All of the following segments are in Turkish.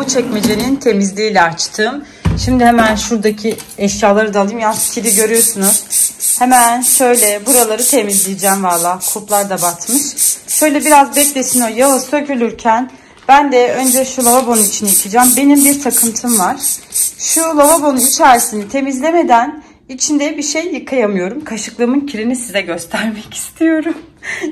çekmecenin temizliğiyle açtım. Şimdi hemen şuradaki eşyaları da alayım. Yalnız kili görüyorsunuz. Hemen şöyle buraları temizleyeceğim valla. Kuplar da batmış. Şöyle biraz beklesin o yağı sökülürken ben de önce şu lavabonun içini yıkayacağım. Benim bir takıntım var. Şu lavabonun içerisini temizlemeden içinde bir şey yıkayamıyorum. Kaşıklığımın kirini size göstermek istiyorum.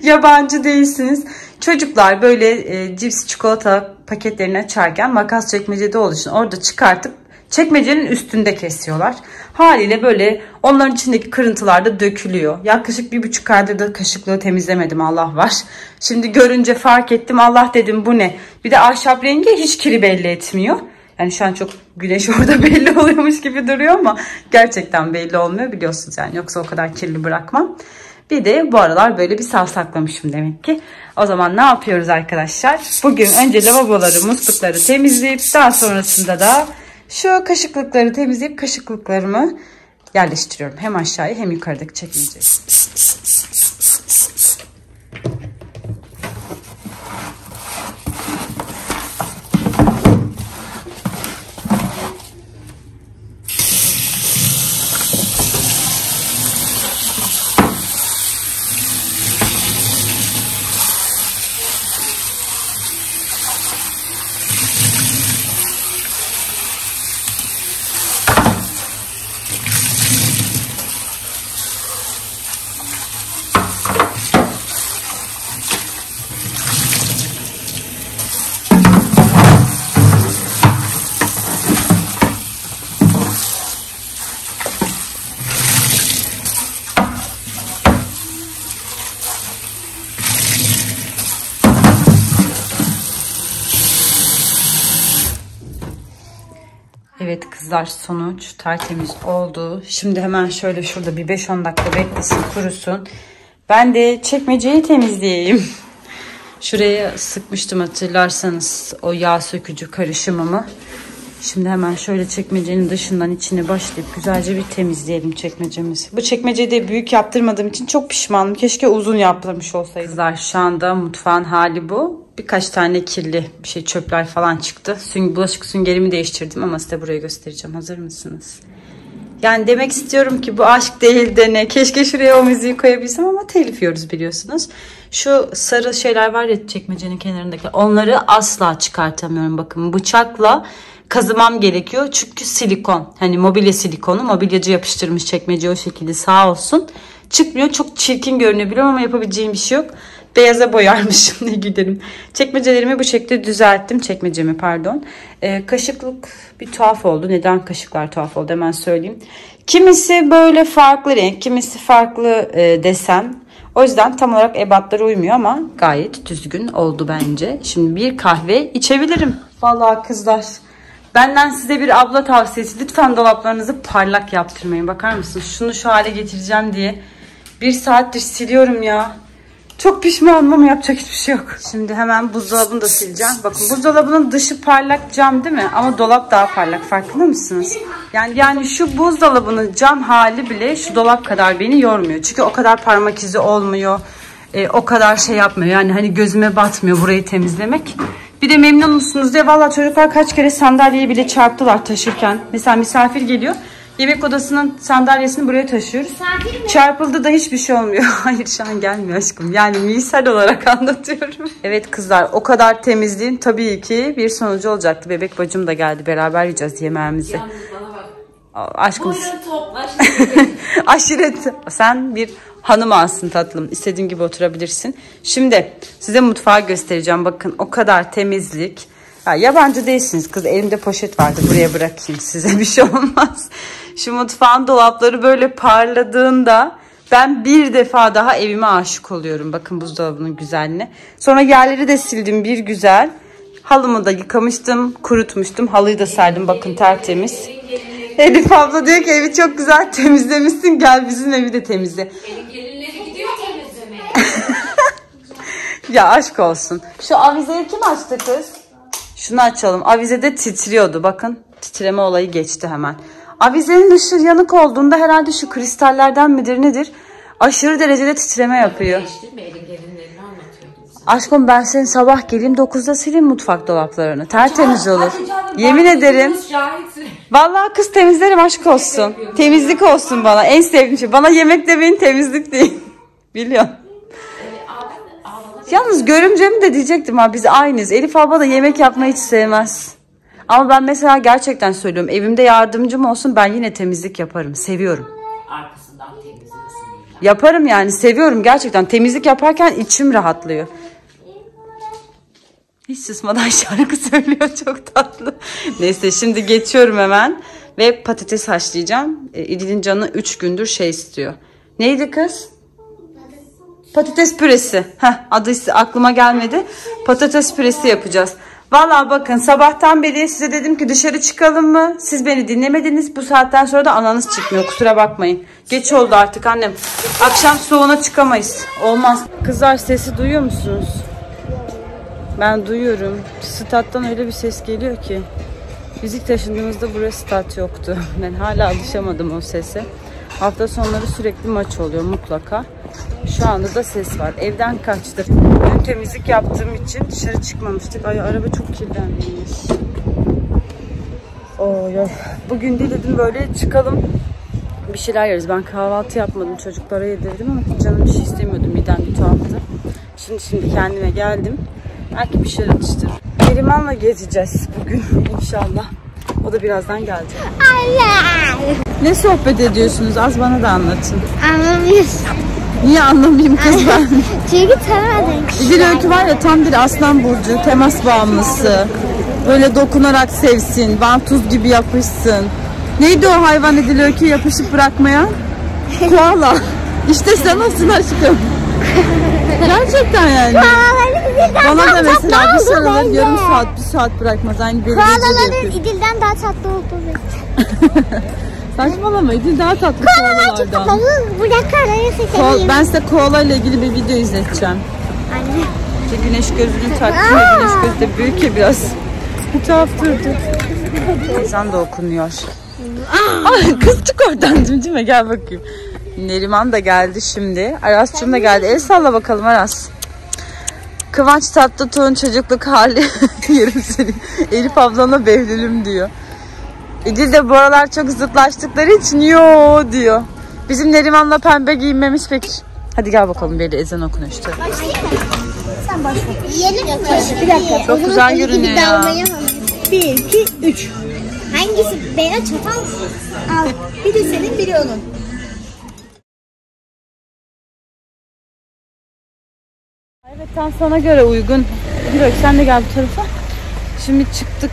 Yabancı değilsiniz. Çocuklar böyle cips, çikolata paketlerini açarken makas çekmecede olduğu için orada çıkartıp çekmecenin üstünde kesiyorlar. Haliyle böyle onların içindeki kırıntılar da dökülüyor. Yaklaşık 1,5 aydır da kaşıklığı temizlemedim, Allah var. Şimdi görünce fark ettim. Allah dedim, bu ne? Bir de ahşap rengi hiç kiri belli etmiyor. Yani şu an çok güneş orada belli oluyormuş gibi duruyor ama gerçekten belli olmuyor, biliyorsunuz yani. Yoksa o kadar kirli bırakmam. Bir de bu aralar böyle bir savsaklamışım demek ki. O zaman ne yapıyoruz arkadaşlar? Bugün önce lavaboları, muslukları temizleyip daha sonrasında da şu kaşıklıkları temizleyip kaşıklıklarımı yerleştiriyorum. Hem aşağıya hem yukarıdaki çekmeceye. Evet kızlar, sonuç tertemiz oldu. Şimdi hemen şöyle şurada bir 5-10 dakika beklesin, kurusun. Ben de çekmeceyi temizleyeyim. Şuraya sıkmıştım hatırlarsanız o yağ sökücü karışımımı. Şimdi hemen şöyle çekmecenin dışından içine başlayıp güzelce bir temizleyelim çekmecemizi. Bu çekmeceyi de büyük yaptırmadığım için çok pişmanım. Keşke uzun yaptırmış olsaydım. Kızlar, şu anda mutfağın hali bu. Birkaç tane kirli bir şey, çöpler falan çıktı. Bulaşık süngerimi değiştirdim ama size burayı göstereceğim. Hazır mısınız? Yani demek istiyorum ki bu aşk değil de ne? Keşke şuraya o müziği koyabilsem ama telif yiyoruz biliyorsunuz. Şu sarı şeyler var ya çekmecenin kenarındaki. Onları asla çıkartamıyorum. Bakın bıçakla kazımam gerekiyor. Çünkü silikon. Hani mobilya silikonu. Mobilyacı yapıştırmış çekmece o şekilde, sağ olsun. Çıkmıyor. Çok çirkin görünebiliyor ama yapabileceğim bir şey yok. Beyaza boyarmışım, ne giderim. Çekmecelerimi bu şekilde düzelttim. Çekmecemi pardon. Kaşıklık bir tuhaf oldu. Neden kaşıklar tuhaf oldu hemen söyleyeyim. Kimisi böyle farklı renk, kimisi farklı desen. O yüzden tam olarak ebatlara uymuyor ama gayet düzgün oldu bence. Şimdi bir kahve içebilirim. Vallahi kızlar, benden size bir abla tavsiyesi. Lütfen dolaplarınızı parlak yaptırmayın. Bakar mısınız? Şunu şu hale getireceğim diye 1 saattir siliyorum ya. Çok pişmanım ama yapacak hiçbir şey yok. Şimdi hemen buzdolabını da sileceğim. Bakın buzdolabının dışı parlak cam değil mi? Ama dolap daha parlak, farkında mısınız? Yani şu buzdolabının cam hali bile şu dolap kadar beni yormuyor. Çünkü o kadar parmak izi olmuyor. O kadar şey yapmıyor. Yani hani gözüme batmıyor burayı temizlemek. Bir de memnun musunuz diye vallahi çocuklar kaç kere sandalyeyi bile çarptılar taşırken. Mesela misafir geliyor. Yemek odasının sandalyesini buraya taşıyoruz. Çarpıldı da hiçbir şey olmuyor. Hayır, şu an gelmiyor aşkım. Yani misal olarak anlatıyorum. Evet kızlar, o kadar temizliğin tabii ki bir sonucu olacaktı. Bebek bacım da geldi. Beraber yiyeceğiz yemeğimizi. Yalnız bana bak. Aşkım. Aşiret. Sen bir hanım alsın tatlım. İstediğin gibi oturabilirsin. Şimdi size mutfağı göstereceğim. Bakın o kadar temizlik. Ya, yabancı değilsiniz kız. Elimde poşet vardı. Buraya bırakayım, size bir şey olmaz. Şu mutfağın dolapları böyle parladığında ben bir defa daha evime aşık oluyorum. Bakın buzdolabının güzelliğine. Sonra yerleri de sildim bir güzel. Halımı da yıkamıştım, kurutmuştum. Halıyı da serdim. Bakın tertemiz. Elif abla diyor ki evi çok güzel temizlemişsin. Gel bizim evi de temizle. Elin gelinleri gidiyor temizlemeye. Ya aşk olsun. Şu avizeyi kim açtı kız? Şunu açalım. Avizede titriyordu. Bakın titreme olayı geçti hemen. Avizenin ışığı yanık olduğunda herhalde şu kristallerden midir nedir? Aşırı derecede titreme yapıyor. Değiştirme, elin gelinlerini anlatıyordum sana. Aşkım ben senin sabah geleyim 9'da sileyim mutfak dolaplarını. Tertemiz olur. Yemin ederim. Vallahi kız temizlerim, aşk olsun. Temizlik olsun bana. En sevdiğim şey. Bana yemek demeyin, temizlik değil. Biliyorsun. Yalnız görümcemi de diyecektim ha, biz aynıyız. Elif abla da yemek yapmayı hiç sevmez. Ama ben mesela gerçekten söylüyorum. Evimde yardımcım olsun, ben yine temizlik yaparım. Seviyorum. Arkasından temizliyorsun. Yaparım yani, seviyorum gerçekten. Temizlik yaparken içim rahatlıyor. Hiç susmadan şarkı söylüyor, çok tatlı. Neyse şimdi geçiyorum hemen. Ve patates haşlayacağım. İdil'in canı 3 gündür şey istiyor. Neydi kız? Patates püresi. Adı aklıma gelmedi. Patates püresi yapacağız. Vallahi bakın sabahtan beri size dedim ki dışarı çıkalım mı? Siz beni dinlemediniz. Bu saatten sonra da ananız çıkmıyor. Kusura bakmayın. Geç oldu artık annem. Akşam soğuğuna çıkamayız. Olmaz. Kızlar sesi duyuyor musunuz? Ben duyuyorum. Stat'tan öyle bir ses geliyor ki. Biz ilk taşındığımızda buraya stat yoktu. Ben hala alışamadım o sese. Hafta sonları sürekli maç oluyor mutlaka. Şu anda da ses var. Evden kaçtık. Dün temizlik yaptığım için dışarı çıkmamıştık. Ay araba çok kirlenmiş. Oy. Bugün de dedim böyle çıkalım. Bir şeyler yeriz. Ben kahvaltı yapmadım. Çocuklara yedirdim ama canım bir şey istemiyordum. Midem bir tuhaftı. Şimdi kendime geldim. Belki bir şeyler atıştırırım. Neriman'la gezeceğiz bugün inşallah. O da birazdan gelecek. Ne sohbet ediyorsunuz? Az bana da anlatın. Anlamıyorsun. Niye anlamayayım kız ben? Çünkü tanımadın. İdil Öykü var ya, tam bir aslan burcu, temas bağımlısı. Böyle dokunarak sevsin, vantuz gibi yapışsın. Neydi o hayvan İdil Öykü yapışıp bırakmayan? Koala. İşte sen olsun aşkım. Gerçekten yani. Bana da mesela bir sarılır, yarım saat, bir saat bırakmaz. Aynı benim koalaların İdil'den daha tatlı olduğunu. Saçmalama, İdil daha tatlı koalalardan. Ben size koala ile ilgili bir video izleteceğim. Anne. İşte güneş gözlüğünü taktım. Güneş gözü de büyük ya biraz. Tuhaf durdu. Ezan da okunuyor. Ay, kız çık oradan cimcime, gel bakayım. Neriman da geldi şimdi. Aras'cığım da geldi. El salla bakalım Aras. Kıvanç Tatlıtuğ'un çocukluk hali. Yerim seni. Elif ablana Behlül'üm diyor. İdil de bu aralar çok zıtlaştıkları için yo diyor. Bizim Neriman'la pembe giyinmemiş pek. Hadi gel bakalım, bir de ezan okunuyor işte. Sen başla. Yeni mi? Bir dakika. Çok güzel görünüyor ya. 1, 2, 3. Hangisi? Beyaz çatal al. Biri senin, biri onun. Evet, tam sana göre uygun. Direkt sen de gel bu tarafa. Şimdi çıktık.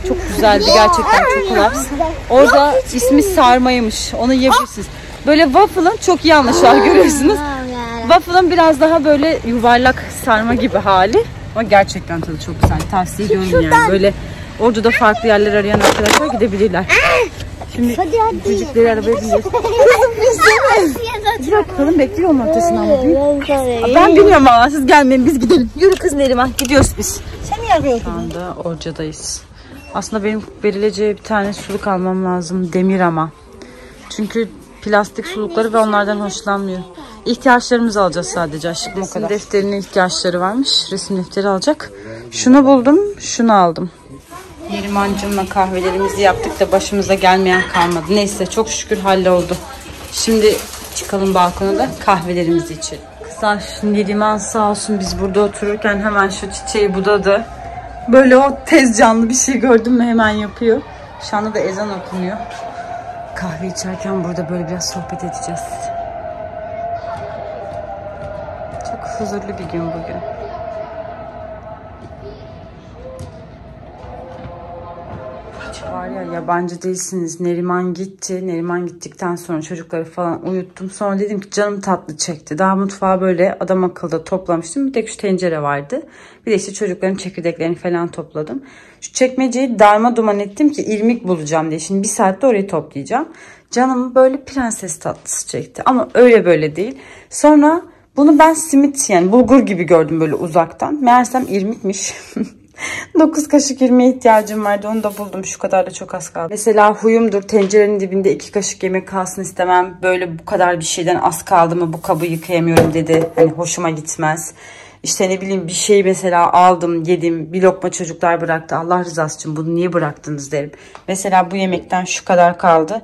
Çok güzeldi gerçekten, çok kolaps. Orada ismi sarmaymış. Onu yiyebilirsiniz. Böyle waffle'ın çok iyi anlaşılar görüyorsunuz. Waffle'ın biraz daha böyle yuvarlak sarma gibi hali. Ama gerçekten tadı çok güzel. Tavsiye ediyorum yani. Böyle orada da farklı yerler arayan arkadaşlar gidebilirler. Şimdi çocukları arabaya bineceğiz. Hadi bakalım, bekliyorum ortasından. Ben bilmiyorum ama siz gelmeyin, biz gidelim. Yürü kız Neriman, gidiyoruz biz. Şu anda Orca'dayız. Aslında benim verileceği bir tane suluk almam lazım, demir ama. Çünkü plastik sulukları ve onlardan hoşlanmıyorum. İhtiyaçlarımızı alacağız sadece aşkım, o kadar. Resim defterine ihtiyaçları varmış. Resim defteri alacak. Şunu buldum, şunu aldım. Nerimancığımla kahvelerimizi yaptık da başımıza gelmeyen kalmadı. Neyse çok şükür halloldu. Şimdi çıkalım balkona da kahvelerimizi içelim. Kızlar, Neriman sağ olsun biz burada otururken hemen şu çiçeği budadı. Böyle o tez canlı bir şey gördüm mü hemen yapıyor. Şu anda da ezan okunuyor. Kahve içerken burada böyle biraz sohbet edeceğiz. Çok huzurlu bir gün bugün. Var ya, yabancı değilsiniz. Neriman gitti. Neriman gittikten sonra çocukları falan uyuttum. Sonra dedim ki canım tatlı çekti. Daha mutfağı böyle adam akıllı toplamıştım. Bir tek şu tencere vardı. Bir de işte çocukların çekirdeklerini falan topladım. Şu çekmeceyi darma duman ettim ki irmik bulacağım diye. Şimdi bir saatte orayı toplayacağım. Canım böyle prenses tatlısı çekti. Ama öyle böyle değil. Sonra bunu ben simit, yani bulgur gibi gördüm böyle uzaktan. Meğersem irmikmiş. 9 kaşık irmiğe ihtiyacım vardı. Onu da buldum. Şu kadar da çok az kaldı. Mesela huyumdur, tencerenin dibinde 2 kaşık yemek kalsın istemem. Böyle bu kadar bir şeyden az kaldı mı bu kabı yıkayamıyorum dedi. Hani hoşuma gitmez. İşte ne bileyim bir şey mesela aldım, yedim, bir lokma çocuklar bıraktı. Allah rızası için bunu niye bıraktınız derim. Mesela bu yemekten şu kadar kaldı.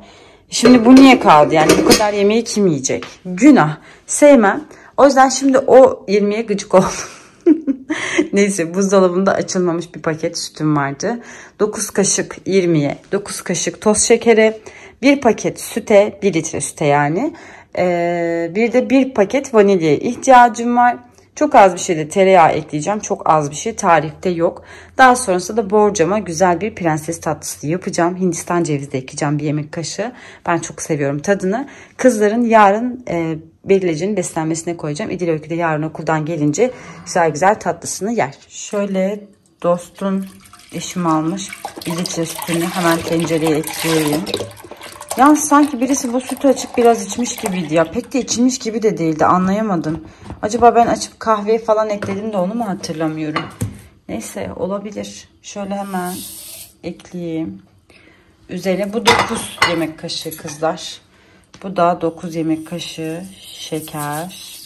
Şimdi bu niye kaldı? Yani bu kadar yemeği kim yiyecek? Günah. Sevmem. O yüzden şimdi o yemeğe gıcık oldum. Neyse, buzdolabında açılmamış bir paket sütüm vardı. 9 kaşık 20'ye 9 kaşık toz şekeri, 1 paket süte, 1 litre süte yani. Bir de 1 paket vanilyaya ihtiyacım var. Çok az bir şey de tereyağı ekleyeceğim. Çok az bir şey, tarifte yok. Daha sonrasında da borcama güzel bir prenses tatlısı yapacağım. Hindistan cevizi de ekleyeceğim, 1 yemek kaşığı. Ben çok seviyorum tadını. Kızların yarın Berileci'nin beslenmesine koyacağım. İdil Öykü de yarın okuldan gelince güzel güzel tatlısını yer. Şöyle Dost'un eşim almış 1 litre sütünü hemen tencereye ekleyeyim. Yalnız sanki birisi bu sütü açıp biraz içmiş gibiydi ya. Pek de içilmiş gibi de değildi, anlayamadım. Acaba ben açıp kahveye falan ekledim de onu mu hatırlamıyorum. Neyse, olabilir. Şöyle hemen ekleyeyim. Üzerine bu 9 yemek kaşığı kızlar. Bu da 9 yemek kaşığı şeker.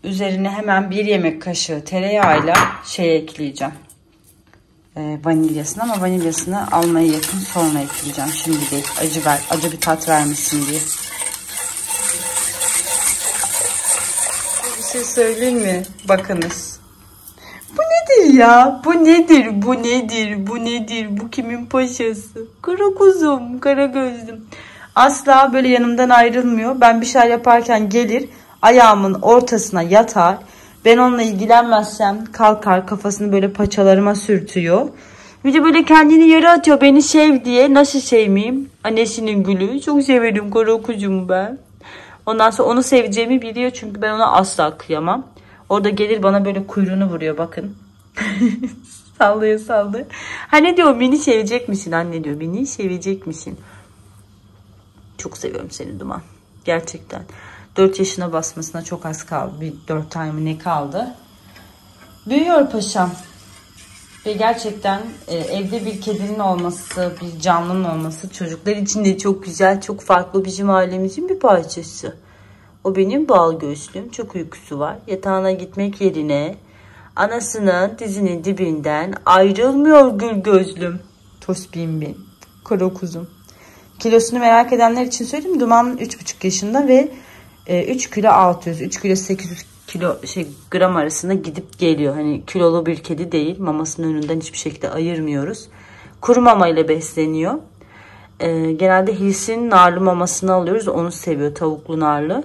Üzerine hemen 1 yemek kaşığı tereyağıyla ekleyeceğim. Vanilyasını, ama vanilyasını almaya yakın sonra ekleyeceğim. Şimdi değil. Acı bir tat vermesin diye. Bir şey söyleyeyim mi? Bakınız. Bu nedir ya? Bu nedir? Bu nedir? Bu nedir? Bu kimin paşası? Kara kuzum, kara gözlüm. Asla böyle yanımdan ayrılmıyor. Ben bir şey yaparken gelir, ayağımın ortasına yatar. Ben onunla ilgilenmezsem kalkar, kafasını böyle paçalarıma sürtüyor. Bir de böyle kendini yere atıyor beni sev diye. Nasıl sevmeyeyim? Annesinin gülü. Çok severim kara kuzumu ben. Ondan sonra onu seveceğimi biliyor, çünkü ben ona asla kıyamam. Orada gelir bana böyle kuyruğunu vuruyor, bakın. Sallıyor sallıyor. Hani diyor, beni sevecek misin anne diyor. Beni sevecek misin? Çok seviyorum seni Duman. Gerçekten. 4 yaşına basmasına çok az kaldı. Bir 4 ay mı ne kaldı? Büyüyor paşam. Ve gerçekten evde bir kedinin olması, bir canlının olması çocuklar için de çok güzel, çok farklı, bizim ailemizin bir parçası. O benim bal gözlüm. Çok uykusu var. Yatağına gitmek yerine anasının dizinin dibinden ayrılmıyor gül gözlüm. Tosbihim benim. Kara kuzum. Kilosunu merak edenler için söyleyeyim. Duman 3,5 yaşında ve 3 kilo 600, 3 kilo 800 gram arasında gidip geliyor. Hani kilolu bir kedi değil. Mamasının önünden hiçbir şekilde ayırmıyoruz. Kuru mama ile besleniyor. Genelde Hils'in narlı mamasını alıyoruz. Onu seviyor, tavuklu narlı.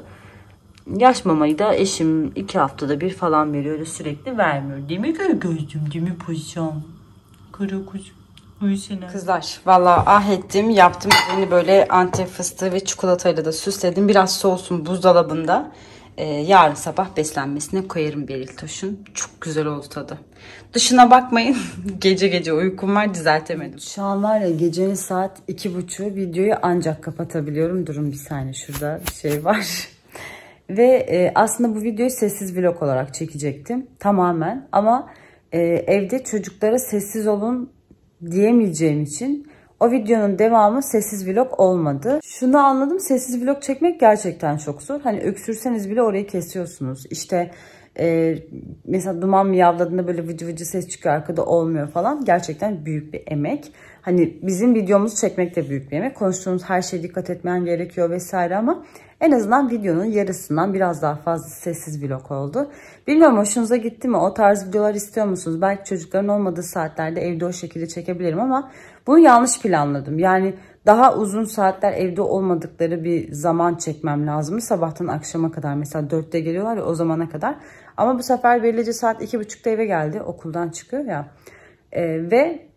Yaş mamayı da eşim 2 haftada bir falan veriyor. Öyle sürekli vermiyor. Değil mi gözüm? Değil mi paşam? Kara kuzum. Kızlar vallahi ah ettim, yaptım. Beni böyle Antep fıstığı ve çikolatayla da süsledim. Biraz soğusun buzdolabında. Yarın sabah beslenmesine koyarım Beriltoş'un. Çok güzel oldu tadı. Dışına bakmayın. Gece uykum var, düzeltemedim. Şu an var ya, gecenin saat 2.30, videoyu ancak kapatabiliyorum. Durun bir saniye, şurada bir şey var. Ve aslında bu videoyu sessiz vlog olarak çekecektim tamamen. Ama evde çocuklara sessiz olun diyemeyeceğim için o videonun devamı sessiz vlog olmadı. Şunu anladım, sessiz vlog çekmek gerçekten çok zor. Hani öksürseniz bile orayı kesiyorsunuz. İşte mesela Duman miyavladığında böyle vıcı vıcı ses çıkıyor, arkada olmuyor falan. Gerçekten büyük bir emek. Hani bizim videomuzu çekmek de büyük bir emek. Konuştuğumuz her şeye dikkat etmen gerekiyor vesaire, ama en azından videonun yarısından biraz daha fazla sessiz vlog oldu. Bilmiyorum, hoşunuza gitti mi? O tarz videolar istiyor musunuz? Belki çocukların olmadığı saatlerde evde o şekilde çekebilirim, ama bunu yanlış planladım. Yani daha uzun saatler evde olmadıkları bir zaman çekmem lazım. Sabahtan akşama kadar, mesela 4'te geliyorlar ya, o zamana kadar. Ama bu sefer Berileci saat 2.30'da eve geldi. Okuldan çıkıyor ya. Ve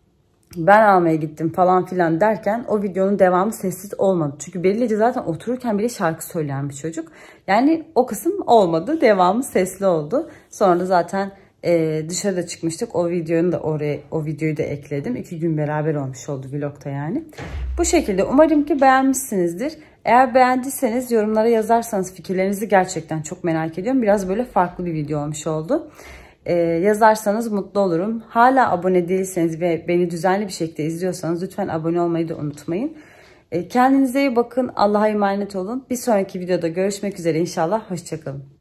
ben almaya gittim falan filan derken o videonun devamı sessiz olmadı. Çünkü Berileci zaten otururken bile şarkı söyleyen bir çocuk. Yani o kısım olmadı. Devamı sesli oldu. Sonra da zaten dışarıda çıkmıştık. O videoyu da ekledim. 2 gün beraber olmuş oldu vlogta yani. Bu şekilde, umarım ki beğenmişsinizdir. Eğer beğendiyseniz yorumlara yazarsanız fikirlerinizi gerçekten çok merak ediyorum. Biraz böyle farklı bir video olmuş oldu. Yazarsanız mutlu olurum. Hala abone değilseniz ve beni düzenli bir şekilde izliyorsanız lütfen abone olmayı da unutmayın. Kendinize iyi bakın. Allah'a emanet olun. Bir sonraki videoda görüşmek üzere inşallah. Hoşça kalın.